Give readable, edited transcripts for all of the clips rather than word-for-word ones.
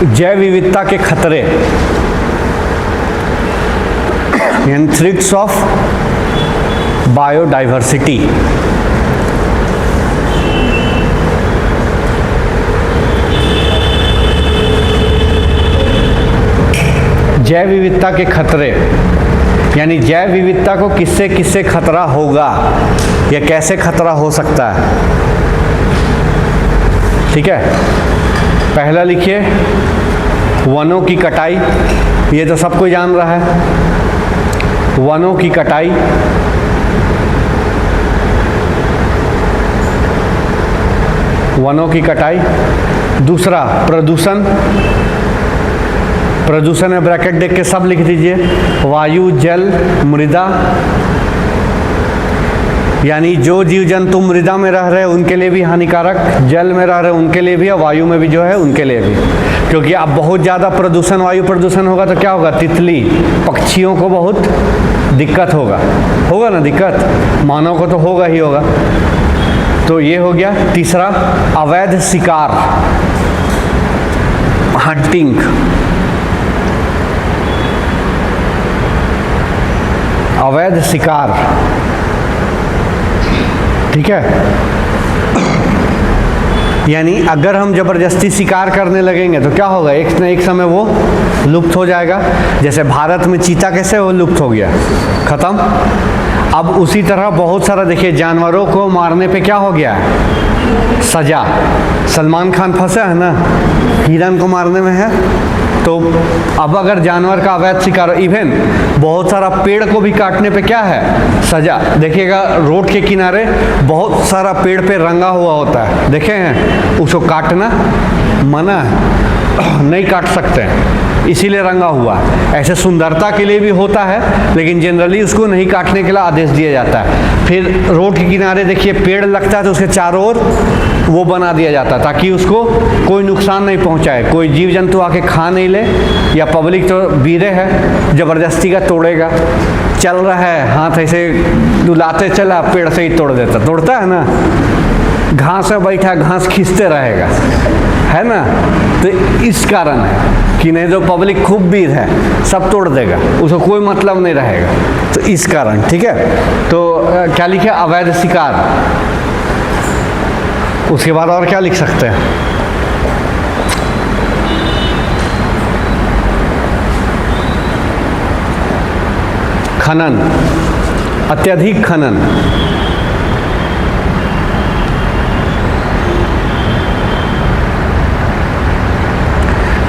जैव विविधता के खतरे यानी थ्रेट्स ऑफ बायोडाइवर्सिटी। जैव विविधता के खतरे यानी जैव विविधता को किससे किससे खतरा होगा या कैसे खतरा हो सकता है। ठीक है, पहला लिखिए वनों की कटाई, ये तो सब कोई जान रहा है, वनों की कटाई। वनों की कटाई। दूसरा प्रदूषण, प्रदूषण में ब्रैकेट देख के सब लिख दीजिए, वायु, जल, मृदा, यानी जो जीव जंतु मृदा में रह रहे हैं उनके लिए भी हानिकारक, जल में रह रहे हैं उनके लिए भी, और वायु में भी जो है उनके लिए भी। क्योंकि अब बहुत ज़्यादा प्रदूषण, वायु प्रदूषण होगा तो क्या होगा, तितली पक्षियों को बहुत दिक्कत होगा ना, दिक्कत मानव को तो होगा ही होगा। तो ये हो गया। तीसरा अवैध शिकार, हंटिंग, अवैध शिकार। ठीक है, यानी अगर हम जबरदस्ती शिकार करने लगेंगे तो क्या होगा, एक न एक समय वो लुप्त हो जाएगा। जैसे भारत में चीता कैसे वो लुप्त हो गया, खत्म। अब उसी तरह बहुत सारा देखिए जानवरों को मारने पे क्या हो गया है, सजा। सलमान खान फंसा है ना, हिरन को मारने में है। तो अब अगर जानवर का अवैध शिकार, इवन बहुत सारा पेड़ को भी काटने पे क्या है, सजा। देखिएगा रोड के किनारे बहुत सारा पेड़ पे रंगा हुआ होता है, देखे हैं, उसको काटना मना है, नहीं काट सकते हैं, इसीलिए रंगा हुआ है। ऐसे सुंदरता के लिए भी होता है, लेकिन जनरली उसको नहीं काटने के लिए आदेश दिया जाता है। फिर रोड के किनारे देखिए पेड़ लगता है तो उसके चारों ओर वो बना दिया जाता है ताकि उसको कोई नुकसान नहीं पहुंचाए, कोई जीव जंतु आके खा नहीं ले, या पब्लिक तो बीरे है जबरदस्ती का तोड़ेगा, चल रहा है हाथ ऐसे डुलाते चला, पेड़ से ही तोड़ता है ना, घास में बैठा घास खींचते रहेगा, है ना। तो इस कारण है कि नहीं तो पब्लिक खूब वीर है, सब तोड़ देगा, उसको कोई मतलब नहीं रहेगा, तो इस कारण। ठीक है, तो क्या लिखे, अवैध शिकार। उसके बाद और क्या लिख सकते हैं, खनन, अत्यधिक खनन।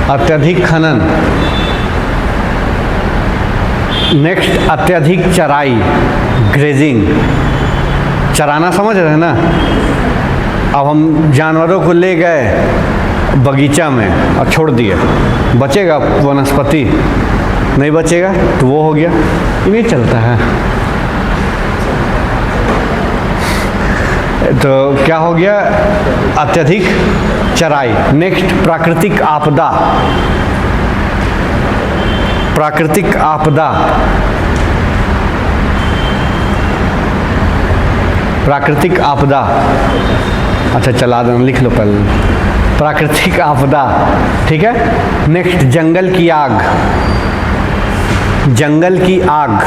अत्यधिक खनन। नेक्स्ट अत्यधिक चराई, ग्रेजिंग, चराना समझ रहे हैं ना। अब हम जानवरों को ले गए बगीचा में और छोड़ दिए, बचेगा वनस्पति, नहीं बचेगा, तो वो हो गया, ये नहीं चलता है। तो क्या हो गया, अत्यधिक चराई। नेक्स्ट प्राकृतिक आपदा, प्राकृतिक आपदा, प्राकृतिक आपदा। अच्छा चला दो, लिख लो पहले, प्राकृतिक आपदा। ठीक है, नेक्स्ट जंगल की आग, जंगल की आग।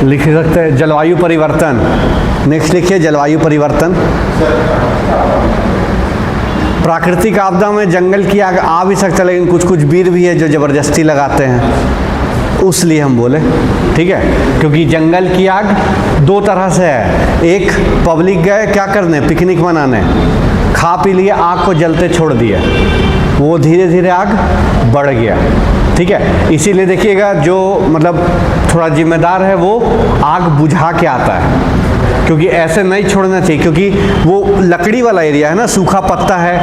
लिख सकते हैं जलवायु परिवर्तन। नेक्स्ट लिखिए जलवायु परिवर्तन। प्राकृतिक आपदा में जंगल की आग आ भी सकता है, लेकिन कुछ कुछ वीर भी है जो ज़बरदस्ती लगाते हैं, उसलिए हम बोले। ठीक है, क्योंकि जंगल की आग दो तरह से है, एक पब्लिक गए क्या करने, पिकनिक मनाने, खा पी लिए, आग को जलते छोड़ दिया, वो धीरे धीरे आग बढ़ गया। ठीक है, इसीलिए देखिएगा जो मतलब थोड़ा जिम्मेदार है वो आग बुझा के आता है, क्योंकि ऐसे नहीं छोड़ना चाहिए, क्योंकि वो लकड़ी वाला एरिया है ना, सूखा पत्ता है,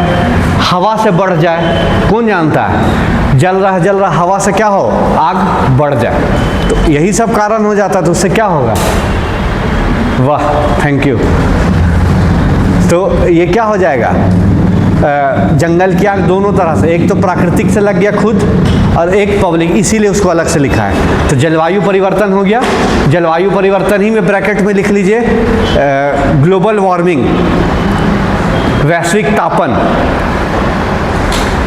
हवा से बढ़ जाए, कौन जानता है, जल रहा हवा से क्या हो, आग बढ़ जाए, तो यही सब कारण हो जाता है। तो उससे क्या होगा, वाह थैंक यू, तो ये क्या हो जाएगा, जंगल की आग दोनों तरह से, एक तो प्राकृतिक से लग गया खुद और एक पब्लिक, इसीलिए उसको अलग से लिखा है। तो जलवायु परिवर्तन हो गया, जलवायु परिवर्तन ही में ब्रैकेट में लिख लीजिए ग्लोबल वार्मिंग, वैश्विक तापन,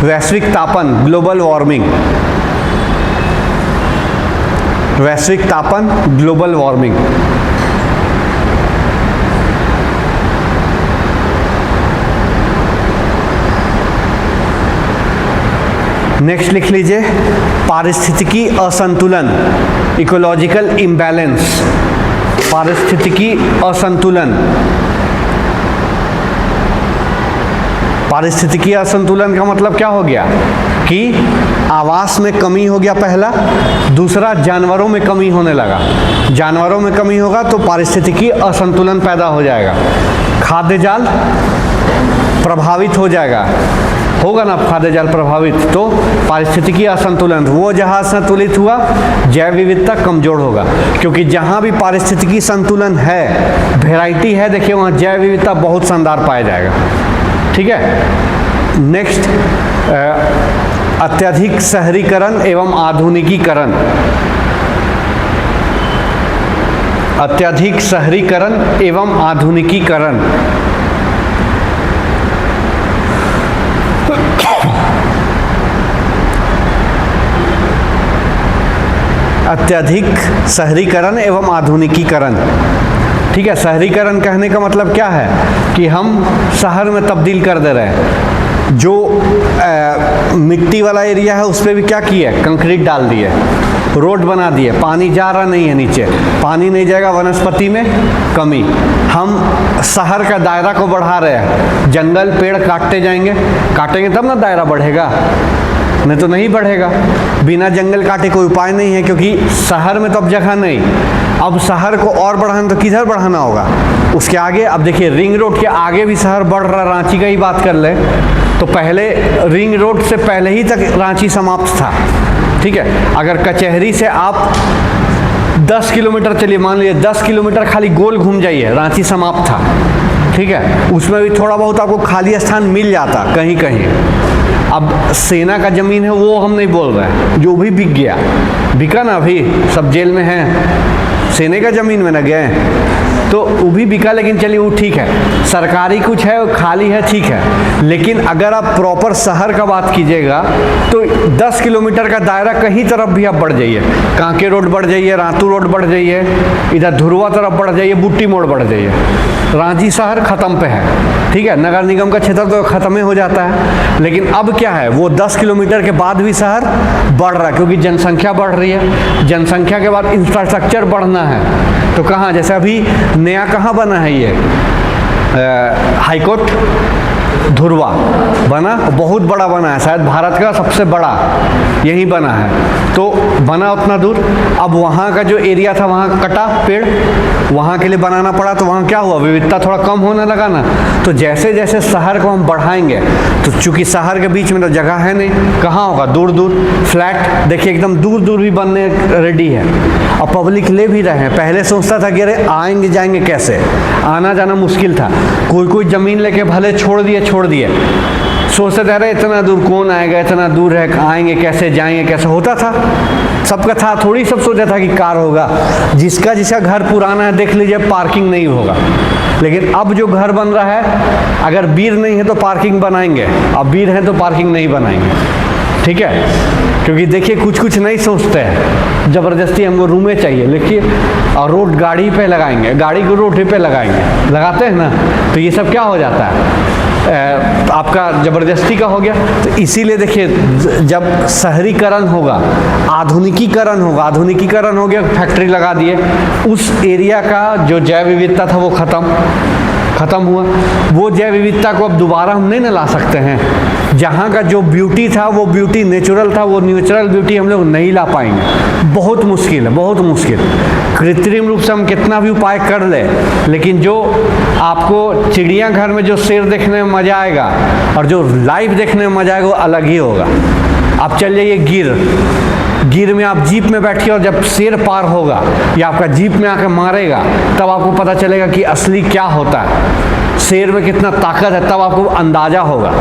वैश्विक तापन, ग्लोबल वार्मिंग, वैश्विक तापन, ग्लोबल वार्मिंग। नेक्स्ट लिख लीजिए पारिस्थितिकी असंतुलन, इकोलॉजिकल इम्बैलेंस, पारिस्थितिकी असंतुलन। पारिस्थितिकी असंतुलन का मतलब क्या हो गया कि आवास में कमी हो गया पहला, दूसरा जानवरों में कमी होने लगा। जानवरों में कमी होगा तो पारिस्थितिकी असंतुलन पैदा हो जाएगा, खाद्य जाल प्रभावित हो जाएगा, होगा ना खाद्य जाल प्रभावित, तो पारिस्थितिकी असंतुलन, वो जहाँ संतुलित हुआ जैव विविधता कमजोर होगा, क्योंकि जहाँ भी पारिस्थितिकी संतुलन है, वैरायटी है, देखिए वहाँ जैव विविधता बहुत शानदार पाया जाएगा। ठीक है। नेक्स्ट अत्यधिक शहरीकरण एवं आधुनिकीकरण, अत्यधिक शहरीकरण एवं आधुनिकीकरण। अत्यधिक शहरीकरण एवं आधुनिकीकरण। ठीक है, शहरीकरण कहने का मतलब क्या है कि हम शहर में तब्दील कर दे रहे हैं। जो मिट्टी वाला एरिया है उस पर भी क्या किया है, कंक्रीट डाल दिए, रोड बना दिए, पानी जा रहा नहीं है नीचे, पानी नहीं जाएगा, वनस्पति में कमी। हम शहर का दायरा को बढ़ा रहे हैं, जंगल पेड़ काटते जाएंगे, काटेंगे तब ना दायरा बढ़ेगा, नहीं तो नहीं बढ़ेगा। बिना जंगल काटे कोई उपाय नहीं है, क्योंकि शहर में तो अब जगह नहीं। अब शहर को और बढ़ाना तो किधर बढ़ाना होगा, उसके आगे। अब देखिए रिंग रोड के आगे भी शहर बढ़ रहा, रांची का ही बात कर ले तो पहले रिंग रोड से पहले ही तक रांची समाप्त था। ठीक है, अगर कचहरी से आप 10 किलोमीटर चलिए, मान लीजिए 10 किलोमीटर खाली गोल घूम जाइए, रांची समाप्त था। ठीक है, उसमें भी थोड़ा बहुत आपको खाली स्थान मिल जाता कहीं कहीं। अब सेना का ज़मीन है वो हम नहीं बोल रहे हैं, जो भी बिक गया, बिका ना, अभी सब जेल में हैं, सेना का ज़मीन में न गए, तो वो भी बिका, लेकिन चलिए वो ठीक है, सरकारी कुछ है खाली है, ठीक है। लेकिन अगर आप प्रॉपर शहर का बात कीजिएगा तो 10 किलोमीटर का दायरा कहीं तरफ भी आप बढ़ जाइए, कांके रोड बढ़ जाइए, रातू रोड बढ़ जाइए, इधर धुरवा तरफ बढ़ जाइए, बुट्टी मोड़ बढ़ जाइए, रांची शहर ख़त्म पे है। ठीक है, नगर निगम का क्षेत्र तो ख़त्म ही हो जाता है। लेकिन अब क्या है, वो 10 किलोमीटर के बाद भी शहर बढ़ रहा है, क्योंकि जनसंख्या बढ़ रही है, जनसंख्या के बाद इंफ्रास्ट्रक्चर बढ़ना है। तो कहाँ, जैसे अभी नया कहाँ बना है ये हाईकोर्ट धुरवा बना, बहुत बड़ा बना है, शायद भारत का सबसे बड़ा यही बना है। तो बना उतना दूर, अब वहाँ का जो एरिया था वहाँ कटा पेड़, वहाँ के लिए बनाना पड़ा, तो वहाँ क्या हुआ, विविधता थोड़ा कम होने लगा ना। तो जैसे जैसे शहर को हम बढ़ाएंगे, तो चूंकि शहर के बीच में तो जगह है नहीं, कहाँ होगा, दूर दूर फ्लैट, देखिए एकदम दूर दूर भी बनने रेडी है। अब पब्लिक ले भी रहे हैं, पहले सोचता था कि अरे आएंगे जाएंगे कैसे, आना जाना मुश्किल था, कोई कोई ज़मीन लेके भले छोड़ दिए, सोचते थे अरे इतना दूर कौन आएगा, इतना दूर है, आएंगे कैसे, जाएंगे कैसे, होता था सबका था, थोड़ी सब सोचा था कि कार होगा। जिसका घर पुराना है देख लीजिए, पार्किंग नहीं होगा। लेकिन अब जो घर बन रहा है, अगर बीर नहीं है तो पार्किंग बनाएंगे, अब बीर है तो पार्किंग नहीं बनाएंगे। ठीक है, क्योंकि देखिए कुछ नहीं सोचते हैं, ज़बरदस्ती हमको रूमें चाहिए, लेकिन और रोड गाड़ी पे लगाएंगे, गाड़ी को रोड पे लगाएंगे, लगाते हैं ना, तो ये सब क्या हो जाता है, आपका ज़बरदस्ती का हो गया। तो इसीलिए देखिए जब शहरीकरण होगा, आधुनिकीकरण हो गया, फैक्ट्री लगा दिए, उस एरिया का जो जैव विविधता था वो ख़त्म हुआ। वो जैव विविधता को अब दोबारा हम नहीं ना ला सकते हैं। जहाँ का जो ब्यूटी था वो ब्यूटी नेचुरल था, वो नेचुरल ब्यूटी हम लोग नहीं ला पाएंगे, बहुत मुश्किल है, बहुत मुश्किल। कृत्रिम रूप से हम कितना भी उपाय कर ले, लेकिन जो आपको चिड़ियाघर में जो शेर देखने में मज़ा आएगा और जो लाइव देखने में मज़ा आएगा वो अलग ही होगा। आप चल जाइए गिर में, आप जीप में बैठिए और जब शेर पार होगा या आपका जीप में आकर मारेगा, तब आपको पता चलेगा कि असली क्या होता है। शेर में कितना ताकत है, तब आपको अंदाज़ा होगा।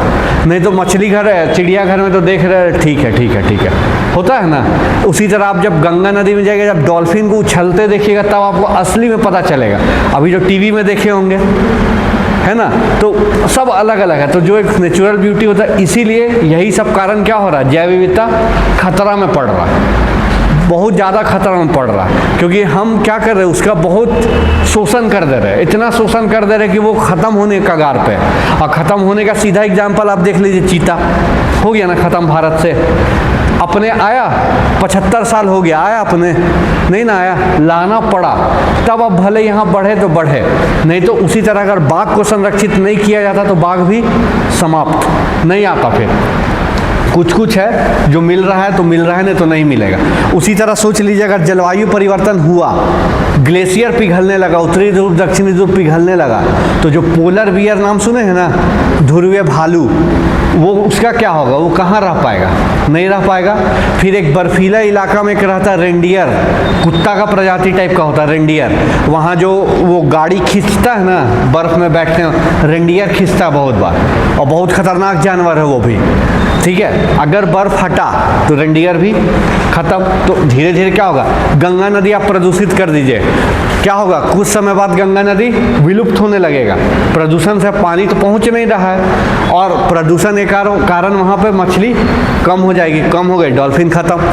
नहीं तो मछली घर है, चिड़ियाघर में तो देख रहे ठीक है ठीक है ठीक है, होता है ना। उसी तरह आप जब गंगा नदी में जाइएगा, जब डॉल्फिन को उछलते देखिएगा, तब आपको असली में पता चलेगा। अभी जो टीवी में देखे होंगे, है ना, तो सब अलग अलग है। तो जो एक नेचुरल ब्यूटी होता है, इसीलिए यही सब कारण क्या हो रहा है, जैव विविधता खतरा में पड़ रहा है, बहुत ज़्यादा खतरा में पड़ रहा है। क्योंकि हम क्या कर रहे हैं, उसका बहुत शोषण कर दे रहे हैं, इतना शोषण कर दे रहे हैं कि वो ख़त्म होने का कगार पे। और ख़त्म होने का सीधा एग्जाम्पल आप देख लीजिए, चीता हो गया ना ख़त्म भारत से। अपने आया 75 साल हो गया, आया अपने नहीं ना आया, लाना पड़ा। तब अब भले यहाँ बढ़े तो बढ़े, नहीं तो उसी तरह अगर बाघ को संरक्षित नहीं किया जाता तो बाघ भी समाप्त नहीं आता। फिर कुछ कुछ है जो मिल रहा है तो मिल रहा है, नहीं तो नहीं मिलेगा। उसी तरह सोच लीजिए, अगर जलवायु परिवर्तन हुआ, ग्लेशियर पिघलने लगा, उत्तरी ध्रुव दक्षिणी ध्रुव पिघलने लगा, तो जो पोलर बियर नाम सुने हैं ना, ध्रुवीय भालू, वो उसका क्या होगा, वो कहाँ रह पाएगा, नहीं रह पाएगा। फिर एक बर्फीला इलाका में एक रहता है रेंडियर, कुत्ता का प्रजाति टाइप का होता है रेंडियर, वहाँ जो वो गाड़ी खींचता है ना, बर्फ़ में बैठते हैं, रेंडियर खींचता है बहुत बार, और बहुत खतरनाक जानवर है वो भी, ठीक है। अगर बर्फ हटा तो रेंडियर भी खत्म। तो धीरे धीरे क्या होगा, गंगा नदी आप प्रदूषित कर दीजिए, क्या होगा, कुछ समय बाद गंगा नदी विलुप्त होने लगेगा। प्रदूषण से पानी तो पहुंच नहीं रहा है, और प्रदूषण के कारण वहाँ पे मछली कम हो जाएगी, कम हो गई, डॉल्फिन खत्म।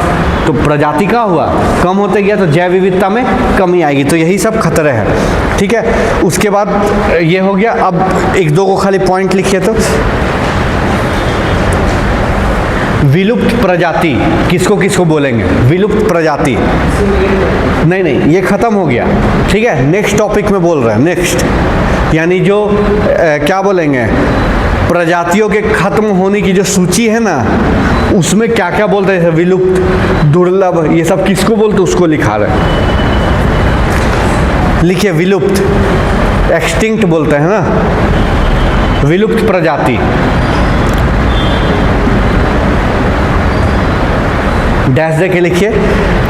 तो प्रजाति का हुआ, कम होते गया तो जैव विविधता में कमी आएगी। तो यही सब खतरे हैं, ठीक है। उसके बाद ये हो गया। अब एक दो को खाली पॉइंट लिखिए। तो विलुप्त प्रजाति किसको किसको बोलेंगे, विलुप्त प्रजाति, नहीं नहीं ये खत्म हो गया, ठीक है। नेक्स्ट टॉपिक में बोल रहे हैं, नेक्स्ट यानी जो क्या बोलेंगे, प्रजातियों के खत्म होने की जो सूची है ना, उसमें क्या क्या बोलते हैं, विलुप्त, दुर्लभ, ये सब किसको बोलते उसको लिखा रहे। लिखिए विलुप्त, एक्सटिंक्ट बोलते हैं ना, विलुप्त प्रजाति। डैश दे के लिखिए,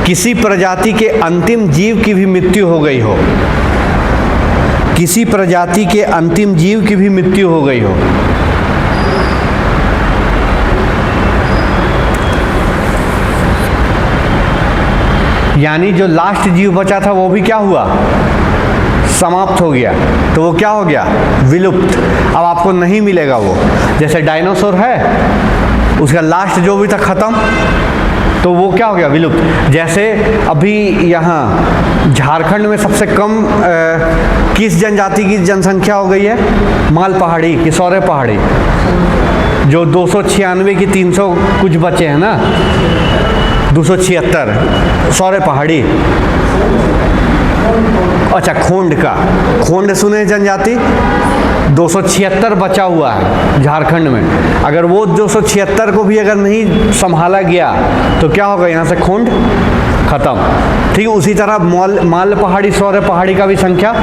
किसी प्रजाति के अंतिम जीव की भी मृत्यु हो गई हो, किसी प्रजाति के अंतिम जीव की भी मृत्यु हो गई हो। यानी जो लास्ट जीव बचा था वो भी क्या हुआ, समाप्त हो गया। तो वो क्या हो गया, विलुप्त। अब आपको नहीं मिलेगा वो। जैसे डायनासोर है, उसका लास्ट जो भी था खत्म, तो वो क्या हो गया, विलुप्त। जैसे अभी यहाँ झारखंड में सबसे कम किस जनजाति की जनसंख्या हो गई है, माल पहाड़ी की, सौरे पहाड़ी, जो 296 की 300 कुछ बचे हैं ना, 276 सौरे पहाड़ी। अच्छा, खोंड का, खोंड सुने जनजाति, 276 बचा हुआ है झारखंड में। अगर वो 276 को भी अगर नहीं संभाला गया तो क्या होगा, यहाँ से खोंड खत्म, ठीक है। उसी तरह माल पहाड़ी, सौरे पहाड़ी का भी संख्या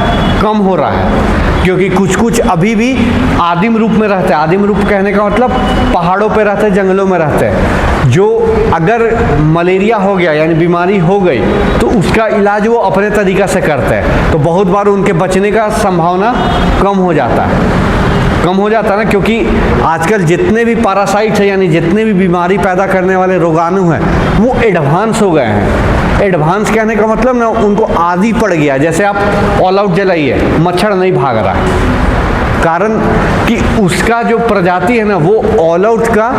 कम हो रहा है, क्योंकि कुछ कुछ अभी भी आदिम रूप में रहते हैं। आदिम रूप कहने का मतलब पहाड़ों पे रहते हैं, जंगलों में रहते हैं। जो अगर मलेरिया हो गया यानी बीमारी हो गई तो उसका इलाज वो अपने तरीक़ा से करते हैं, तो बहुत बार उनके बचने का संभावना कम हो जाता है, कम हो जाता है ना। क्योंकि आजकल जितने भी पैरासाइट है यानी जितने भी बीमारी पैदा करने वाले रोगाणु हैं वो एडवांस हो गए हैं। एडवांस कहने का मतलब ना, उनको आदी पड़ गया। जैसे आप ऑल आउट जलाइए, मच्छर नहीं भाग रहा है, कारण कि उसका जो प्रजाति है ना वो ऑल आउट का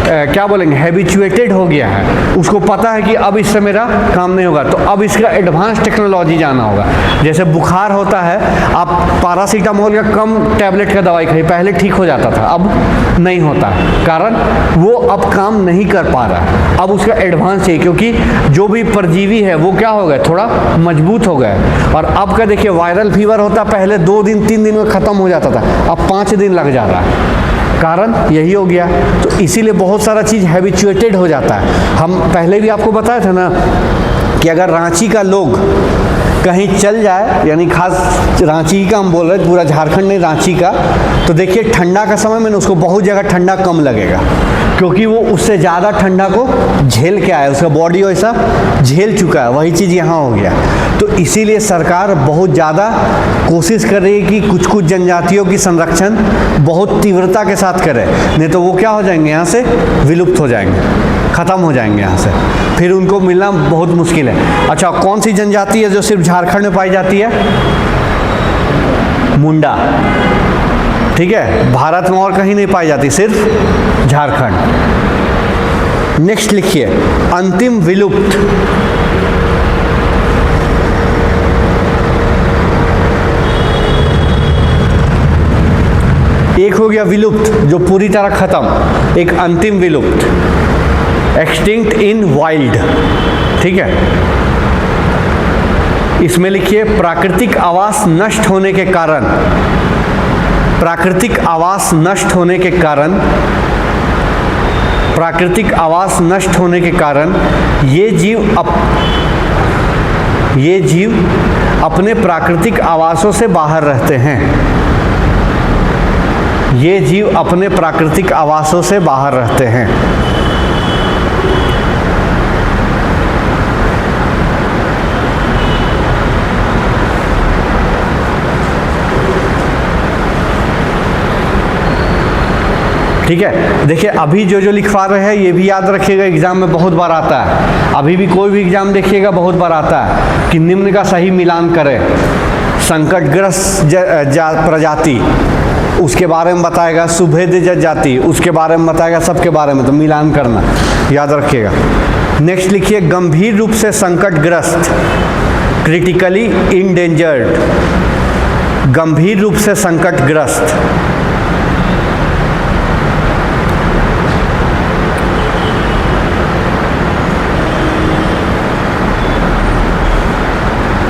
क्या बोलेंगे, हैबिचुएटेड हो गया है। उसको पता है कि अब इससे मेरा काम नहीं होगा, तो अब इसका एडवांस टेक्नोलॉजी जाना होगा। जैसे बुखार होता है, आप पैरासीटामोल का कम टैबलेट का दवाई खाइए, पहले ठीक हो जाता था, अब नहीं होता, कारण वो अब काम नहीं कर पा रहा है। अब उसका एडवांस चाहिए, क्योंकि जो भी परजीवी है वो क्या हो गए, थोड़ा मजबूत हो गए। और अब का देखिए, वायरल फीवर होता पहले 2 दिन 3 दिन में ख़त्म हो जाता था, अब 5 दिन लग जा रहा है, कारण यही हो गया। तो इसीलिए बहुत सारा चीज़ हैबिचुएटेड हो जाता है। हम पहले भी आपको बताया था ना कि अगर रांची का लोग कहीं चल जाए, यानी खास रांची का हम बोल रहे हैं, पूरा झारखंड नहीं रांची का, तो देखिए ठंडा का समय में उसको बहुत जगह ठंडा कम लगेगा, क्योंकि वो उससे ज़्यादा ठंडा को झेल के आया, उसका बॉडी वैसा झेल चुका है। वही चीज़ यहाँ हो गया। तो इसीलिए सरकार बहुत ज़्यादा कोशिश कर रही है कि कुछ कुछ जनजातियों की संरक्षण बहुत तीव्रता के साथ करे, नहीं तो वो क्या हो जाएंगे, यहाँ से विलुप्त हो जाएंगे, ख़त्म हो जाएंगे यहाँ से, फिर उनको मिलना बहुत मुश्किल है। अच्छा, कौन सी जनजाति है जो सिर्फ झारखंड में पाई जाती है? मुंडा। ठीक है, भारत में और कहीं नहीं पाई जाती, सिर्फ झारखंड। नेक्स्ट लिखिए, अंतिम विलुप्त। एक हो गया विलुप्त जो पूरी तरह खत्म, एक अंतिम विलुप्त, एक्सटिंक्ट इन वाइल्ड। ठीक है, इसमें लिखिए प्राकृतिक आवास नष्ट होने के कारण, प्राकृतिक आवास नष्ट होने के कारण, प्राकृतिक आवास नष्ट होने के कारण ये जीव अपने प्राकृतिक आवासों से बाहर रहते हैं। ये जीव अपने प्राकृतिक आवासों से बाहर रहते हैं। ठीक है, देखिए अभी जो जो लिखवा रहे हैं ये भी याद रखिएगा, एग्जाम में बहुत बार आता है। अभी भी कोई भी एग्जाम देखिएगा बहुत बार आता है कि निम्न का सही मिलान करें। संकटग्रस्त प्रजाति उसके बारे में बताएगा, सुभेद जाति उसके बारे में बताएगा, सबके बारे में, तो मिलान करना याद रखिएगा। नेक्स्ट लिखिए गंभीर रूप से संकटग्रस्त, क्रिटिकली इंडेंजर्ड, गंभीर रूप से संकटग्रस्त।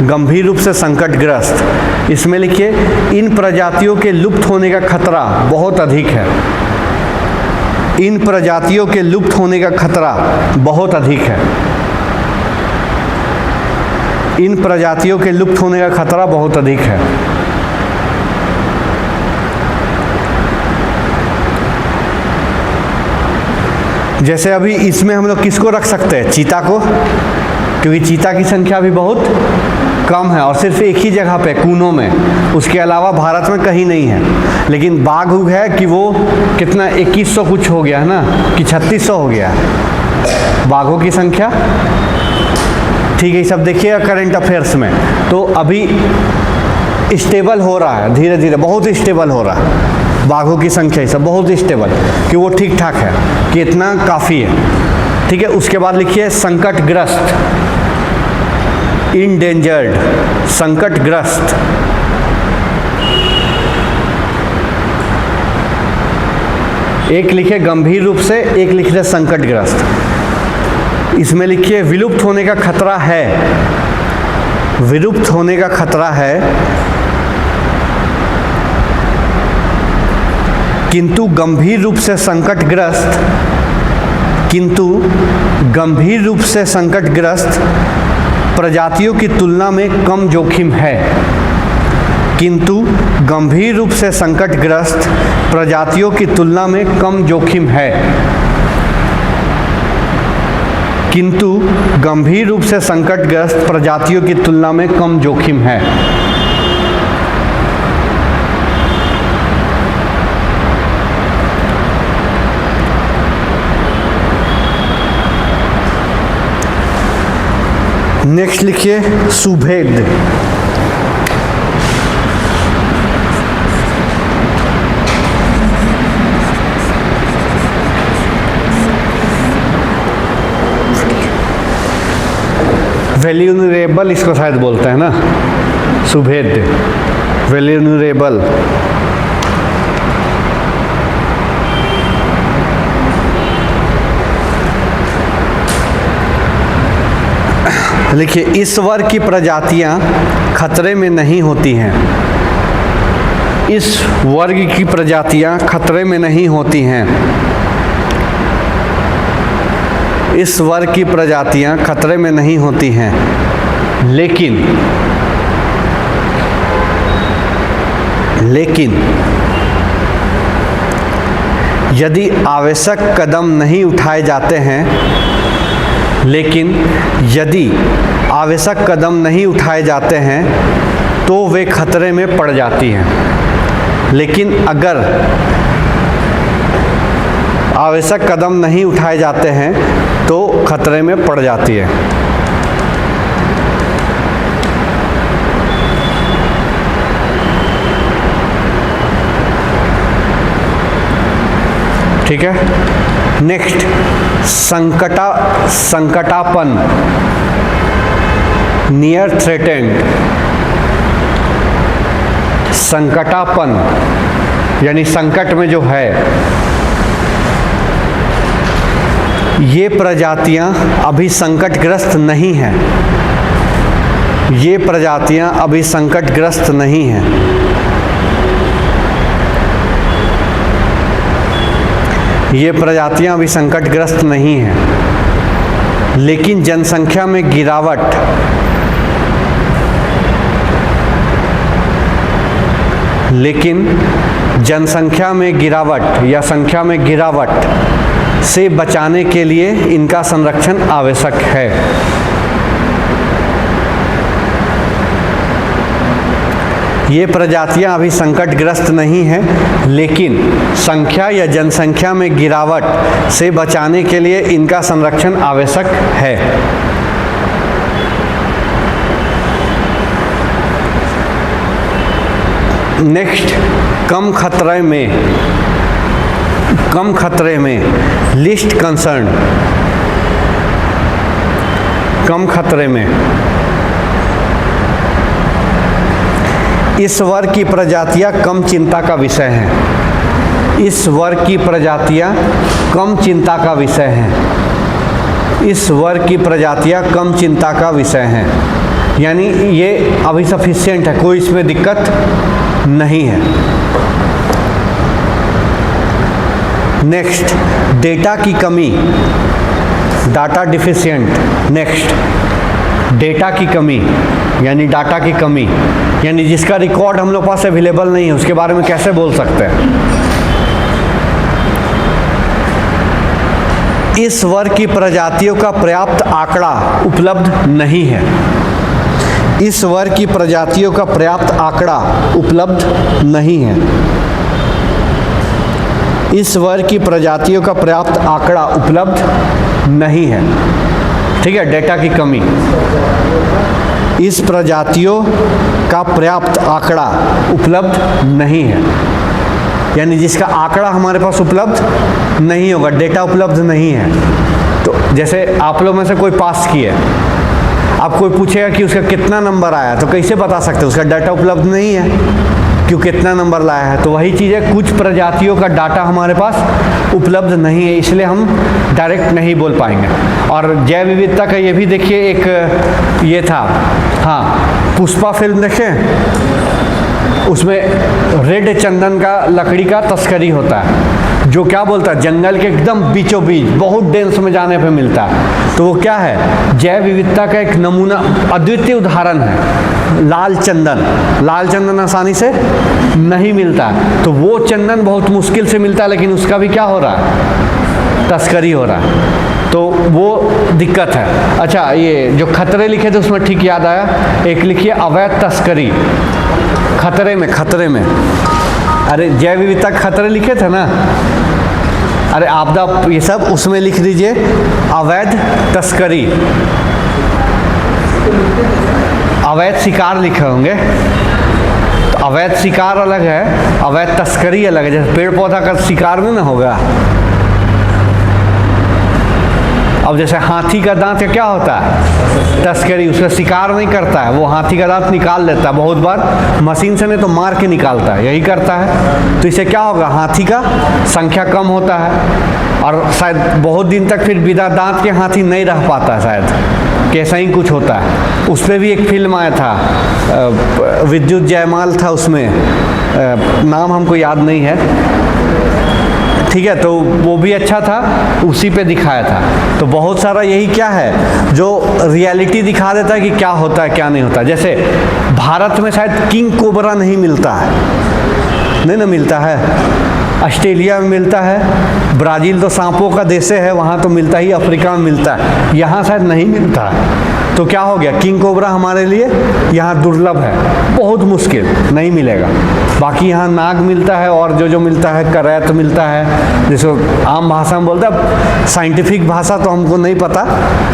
गंभीर रूप से संकटग्रस्त, इसमें लिखिए इन प्रजातियों के लुप्त होने का खतरा बहुत अधिक है। इन प्रजातियों के लुप्त होने का खतरा बहुत अधिक है। इन प्रजातियों के लुप्त होने का खतरा बहुत अधिक है। जैसे अभी इसमें हम लोग किसको रख सकते हैं? चीता को, क्योंकि चीता की संख्या भी बहुत कम है और सिर्फ एक ही जगह पे कूनों में, उसके अलावा भारत में कहीं नहीं है। लेकिन बाघ है कि वो कितना 2100 कुछ हो गया है ना, कि 3600 हो गया बाघों की संख्या। ठीक है, ये सब देखिएगा करंट अफेयर्स में। तो अभी स्टेबल हो रहा है, धीरे धीरे बहुत स्टेबल हो रहा है बाघों की संख्या, ये सब बहुत स्टेबल, कि वो ठीक ठाक है, कि इतना काफ़ी है। ठीक है, उसके बाद लिखिए संकटग्रस्त, इंडेंजर्ड, संकटग्रस्त। एक लिखे गंभीर रूप से, एक लिख रहे संकटग्रस्त। इसमें लिखिए विलुप्त होने का खतरा है, विलुप्त होने का खतरा है, किंतु गंभीर रूप से संकटग्रस्त, किंतु गंभीर रूप से संकटग्रस्त प्रजातियों की तुलना में कम जोखिम है। किंतु गंभीर रूप से संकटग्रस्त प्रजातियों की तुलना में कम जोखिम है। किंतु गंभीर रूप से संकटग्रस्त प्रजातियों की तुलना में कम जोखिम है। नेक्स्ट लिखिए सुभेद। वेल्यूनरेबल इसको शायद बोलते हैं ना, सुभेद, वेल्यूनरेबल। लिखिए इस वर्ग की प्रजातियां खतरे में नहीं होती हैं। इस वर्ग की प्रजातियां खतरे में नहीं होती हैं। इस वर्ग की प्रजातियां खतरे में नहीं होती हैं। लेकिन यदि आवश्यक कदम नहीं उठाए जाते हैं, लेकिन यदि आवश्यक कदम नहीं उठाए जाते हैं तो वे खतरे में पड़ जाती हैं। लेकिन अगर आवश्यक कदम नहीं उठाए जाते हैं तो खतरे में पड़ जाती है। ठीक है। नेक्स्ट, संकटापन, नियर थ्रेटेंड। संकटापन यानी संकट में जो है, ये प्रजातियां अभी संकटग्रस्त नहीं हैं। ये प्रजातियां अभी संकटग्रस्त नहीं हैं। ये प्रजातियां अभी संकटग्रस्त नहीं हैं, लेकिन जनसंख्या में गिरावट, या संख्या में गिरावट से बचाने के लिए इनका संरक्षण आवश्यक है। ये प्रजातियां अभी संकटग्रस्त नहीं हैं, लेकिन संख्या या जनसंख्या में गिरावट से बचाने के लिए इनका संरक्षण आवश्यक है। नेक्स्ट, कम खतरे में लिस्ट कंसर्न। कम खतरे में इस वर्ग की प्रजातियां कम चिंता का विषय हैं। इस वर्ग की प्रजातियां कम चिंता का विषय हैं। इस वर्ग की प्रजातियां कम चिंता का विषय हैं, यानी ये अभी सफिशिएंट है, कोई इसमें दिक्कत नहीं है। नेक्स्ट, डेटा की कमी, डाटा डिफिशिएंट। नेक्स्ट, डेटा की कमी यानी डाटा की कमी, यानी जिसका रिकॉर्ड हम लोग पास अवेलेबल नहीं है, उसके बारे में कैसे बोल सकते हैं। इस वर्ग की प्रजातियों का पर्याप्त आंकड़ा उपलब्ध नहीं है। इस वर्ग की प्रजातियों का पर्याप्त आंकड़ा उपलब्ध नहीं है। इस वर्ग की प्रजातियों का पर्याप्त आंकड़ा उपलब्ध नहीं है। ठीक है, डेटा की कमी। इस प्रजातियों का पर्याप्त आंकड़ा उपलब्ध नहीं है, यानी जिसका आंकड़ा हमारे पास उपलब्ध नहीं होगा, डेटा उपलब्ध नहीं है। तो जैसे आप लोग में से कोई पास किया, आप कोई पूछेगा कि उसका कितना नंबर आया, तो कैसे बता सकते हैं, उसका डाटा उपलब्ध नहीं है क्यों कितना नंबर लाया है। तो वही चीज़ है, कुछ प्रजातियों का डाटा हमारे पास उपलब्ध नहीं है, इसलिए हम डायरेक्ट नहीं बोल पाएंगे। और जैव विविधता का ये भी देखिए, एक ये था, हाँ, पुष्पा फिल्म देखें, उसमें रेड चंदन का लकड़ी का तस्करी होता है, जो क्या बोलता है, जंगल के एकदम बीचों बीच बहुत डेंस में जाने पे मिलता है। तो वो क्या है, जैव विविधता का एक नमूना, अद्वितीय उदाहरण है। लाल चंदन आसानी से नहीं मिलता है, तो वो चंदन बहुत मुश्किल से मिलता है, लेकिन उसका भी क्या हो रहा है, तस्करी हो रहा है, तो वो दिक्कत है। अच्छा, ये जो खतरे लिखे थे उसमें ठीक याद आया, एक लिखिए अवैध तस्करी। खतरे में अरे जैव विविधता खतरे लिखे थे ना, अरे आपदा, ये सब उसमें लिख दीजिए अवैध तस्करी। अवैध शिकार लिखे होंगे, तो अवैध शिकार अलग है, अवैध तस्करी अलग है। जैसे पेड़ पौधा का शिकार नहीं ना होगा। अब जैसे हाथी का दांत क्या होता है, तस्करी, उसका शिकार नहीं करता है, वो हाथी का दांत निकाल लेता है, बहुत बार मशीन से नहीं तो मार के निकालता है, यही करता है। तो इससे क्या होगा, हाथी का संख्या कम होता है, और शायद बहुत दिन तक फिर बिना दांत के हाथी नहीं रह पाता है, शायद कैसा ही कुछ होता है। उस पर भी एक फिल्म आया था, विद्युत जयमाल था उसमें, नाम हमको याद नहीं है, ठीक है, तो वो भी अच्छा था, उसी पे दिखाया था। तो बहुत सारा यही क्या है जो रियलिटी दिखा देता है कि क्या होता है क्या नहीं होता। जैसे भारत में शायद किंग कोबरा नहीं मिलता है, नहीं ना मिलता है, ऑस्ट्रेलिया में मिलता है, ब्राज़ील तो सांपों का देश है, वहाँ तो मिलता ही, अफ्रीका में मिलता है, यहाँ शायद नहीं मिलता है। तो क्या हो गया, किंग कोबरा हमारे लिए यहाँ दुर्लभ है, बहुत मुश्किल, नहीं मिलेगा। बाकी यहाँ नाग मिलता है और जो मिलता है करैत मिलता है, जिसको आम भाषा में बोलता है, साइंटिफिक भाषा तो हमको नहीं पता।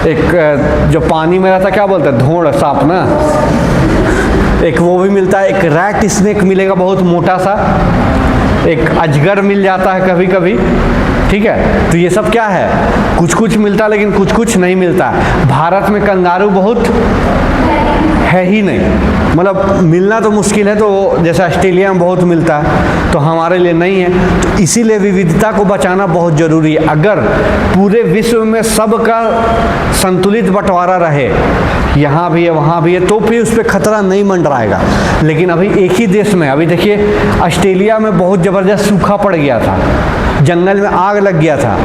एक जो पानी में रहता क्या बोलते हैं, धोड़ सांप ना, एक वो भी मिलता है, एक रैट स्नेक मिलेगा बहुत मोटा सा, एक अजगर मिल जाता है कभी कभी, ठीक है। तो ये सब क्या है, कुछ कुछ मिलता है लेकिन कुछ कुछ नहीं मिलता। भारत में कंगारू बहुत है ही नहीं, मतलब मिलना तो मुश्किल है, तो जैसे ऑस्ट्रेलिया में बहुत मिलता है तो हमारे लिए नहीं है। तो इसीलिए विविधता को बचाना बहुत ज़रूरी है। अगर पूरे विश्व में सबका संतुलित बंटवारा रहे, यहाँ भी है वहाँ भी है, तो फिर उस पर खतरा नहीं मंडराएगा। लेकिन अभी एक ही देश में, अभी देखिए ऑस्ट्रेलिया में बहुत ज़बरदस्त सूखा पड़ गया था, जंगल में आग लग गया था,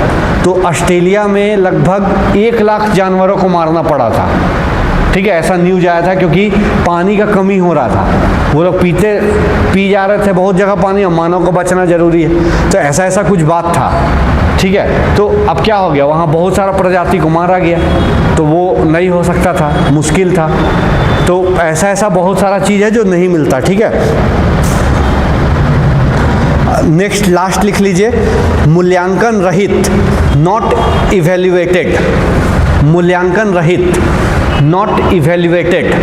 तो ऑस्ट्रेलिया में लगभग 1 लाख जानवरों को मारना पड़ा था, ठीक है। ऐसा न्यूज आया था क्योंकि पानी का कमी हो रहा था, वो लोग पी जा रहे थे बहुत जगह पानी, और मानव को बचना ज़रूरी है, तो ऐसा कुछ बात था, ठीक है। तो अब क्या हो गया, वहाँ बहुत सारा प्रजाति को मारा गया, तो वो नहीं हो सकता था, मुश्किल था। तो ऐसा बहुत सारा चीज़ है जो नहीं मिलता, ठीक है। नेक्स्ट लास्ट लिख लीजिए, मूल्यांकन रहित, नॉट इवैल्यूएटेड, मूल्यांकन रहित, नॉट इवैल्यूएटेड।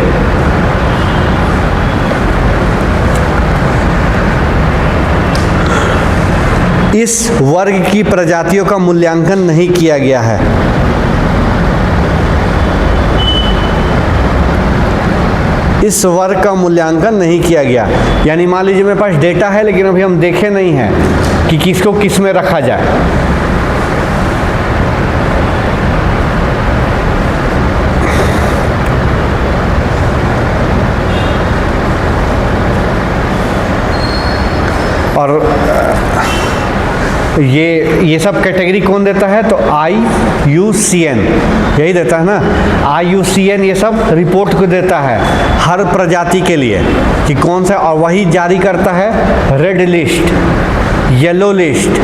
इस वर्ग की प्रजातियों का मूल्यांकन नहीं किया गया है। इस वर्ग का मूल्यांकन नहीं किया गया, यानी मान लीजिए मेरे पास डेटा है लेकिन अभी हम देखे नहीं हैं कि किसको किस में रखा जाए। और ये सब कैटेगरी कौन देता है, तो IUCN यही देता है ना, IUCN ये सब रिपोर्ट को देता है हर प्रजाति के लिए कि कौन सा, और वही जारी करता है red list, yellow list,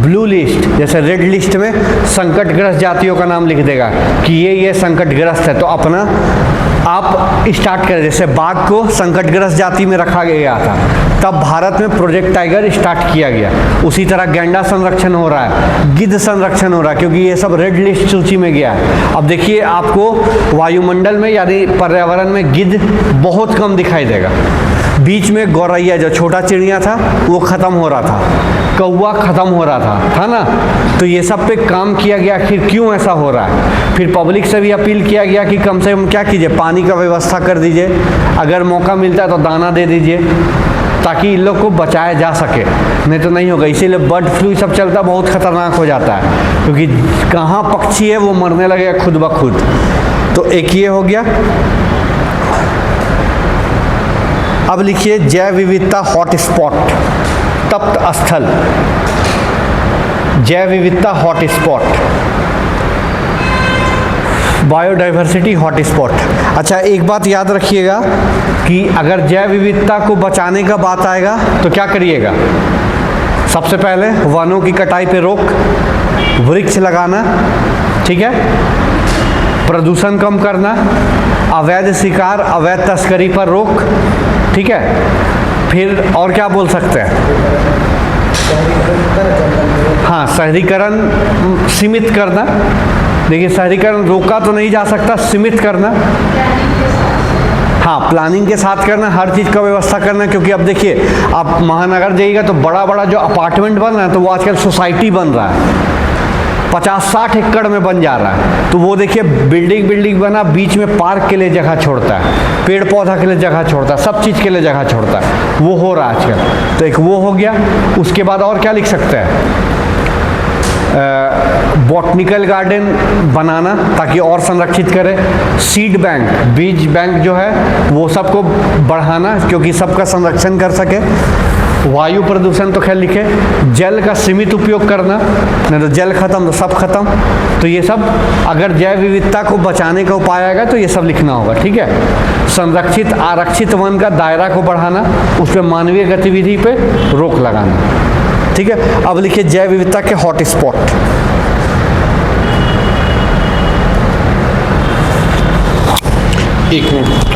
blue list. जैसे रेड लिस्ट में संकटग्रस्त जातियों का नाम लिख देगा कि ये संकटग्रस्त है, तो अपना आप स्टार्ट करें। जैसे बाघ को संकटग्रस्त जाति में रखा गया था, तब भारत में प्रोजेक्ट टाइगर स्टार्ट किया गया। उसी तरह गैंडा संरक्षण हो रहा है, गिद्ध संरक्षण हो रहा है, क्योंकि ये सब रेड लिस्ट सूची में गया है। अब देखिए आपको वायुमंडल में यानी पर्यावरण में गिद्ध बहुत कम दिखाई देगा। बीच में गौरैया जो छोटा चिड़िया था वो ख़त्म हो रहा था, कौवा ख़त्म हो रहा था ना। तो ये सब पे काम किया गया, आखिर क्यों ऐसा हो रहा है। फिर पब्लिक से भी अपील किया गया कि कम से कम क्या कीजिए, पानी का व्यवस्था कर दीजिए, अगर मौका मिलता है तो दाना दे दीजिए, ताकि इन लोग को बचाया जा सके, नहीं तो नहीं होगा। इसीलिए बर्ड फ्लू सब चलता बहुत ख़तरनाक हो जाता है, क्योंकि कहाँ पक्षी है वो मरने लगेगा खुद ब खुद। तो एक ये हो गया। अब लिखिए जैव विविधता हॉटस्पॉट, तप्त स्थल, जैव विविधता हॉटस्पॉट, बायोडाइवर्सिटी हॉटस्पॉट। अच्छा एक बात याद रखिएगा कि अगर जैव विविधता को बचाने का बात आएगा तो क्या करिएगा, सबसे पहले वनों की कटाई पे रोक, वृक्ष लगाना, ठीक है, प्रदूषण कम करना, अवैध शिकार अवैध तस्करी पर रोक, ठीक है। फिर और क्या बोल सकते हैं, हाँ शहरीकरण सीमित करना। देखिए शहरीकरण रोका तो नहीं जा सकता, सीमित करना, हाँ प्लानिंग के साथ करना, हर चीज़ का व्यवस्था करना। क्योंकि अब देखिए आप महानगर जाइएगा तो बड़ा बड़ा जो अपार्टमेंट बन रहा है तो वो आजकल सोसाइटी बन रहा है, 50-60 एकड़ में बन जा रहा है। तो वो देखिए बिल्डिंग बना, बीच में पार्क के लिए जगह छोड़ता है, पेड़ पौधा के लिए जगह छोड़ता है, सब चीज़ के लिए जगह छोड़ता है, वो हो रहा है आजकल। तो एक वो हो गया। उसके बाद और क्या लिख सकते हैं, बॉटनिकल गार्डन बनाना ताकि और संरक्षित करे, सीड बैंक, बीज बैंक जो है वो सबको बढ़ाना क्योंकि सबका संरक्षण कर सके। वायु प्रदूषण तो खैर लिखे, जल का सीमित उपयोग करना, नहीं तो जल खत्म तो सब खत्म। तो ये सब अगर जैव विविधता को बचाने का उपाय आएगा तो ये सब लिखना होगा, ठीक है। संरक्षित आरक्षित वन का दायरा को बढ़ाना, उस पर मानवीय गतिविधि पे रोक लगाना, ठीक है। अब लिखिए जैव विविधता के हॉट स्पॉट। एक मिनट,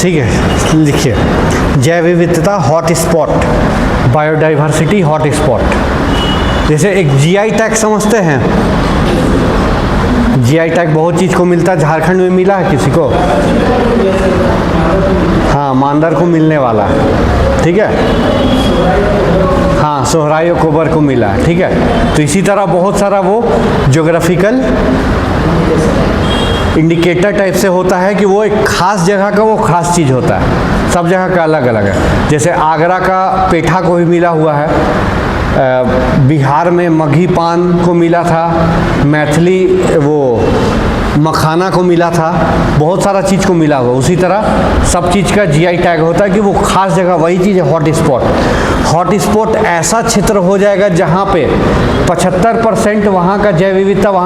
ठीक है। लिखिए जैव विविधता hot spot, biodiversity hot spot. जैसे एक जीआई टैग समझते हैं, जीआई टैग बहुत चीज़ को मिलता है, झारखंड में मिला है किसी को? हाँ, मांदर को मिलने वाला है, ठीक है। हाँ, सोहराई और कोबर को मिला है, ठीक है। तो इसी तरह बहुत सारा वो ज्योग्राफिकल इंडिकेटर टाइप से होता है कि वो एक खास जगह का वो खास चीज़ होता है, सब जगह का अलग अलग है। जैसे आगरा का पेठा को भी मिला हुआ है, बिहार में मघी पान को मिला था, मैथिली वो मखाना को मिला था, बहुत सारा चीज़ को मिला हुआ, उसी तरह सब चीज़ का जीआई टैग होता है कि वो खास जगह, वही चीज़ है हॉट स्पॉट। हॉट स्पॉट ऐसा क्षेत्र हो जाएगा जहाँ पे 75% वहाँ का जैव विविधता, वहाँ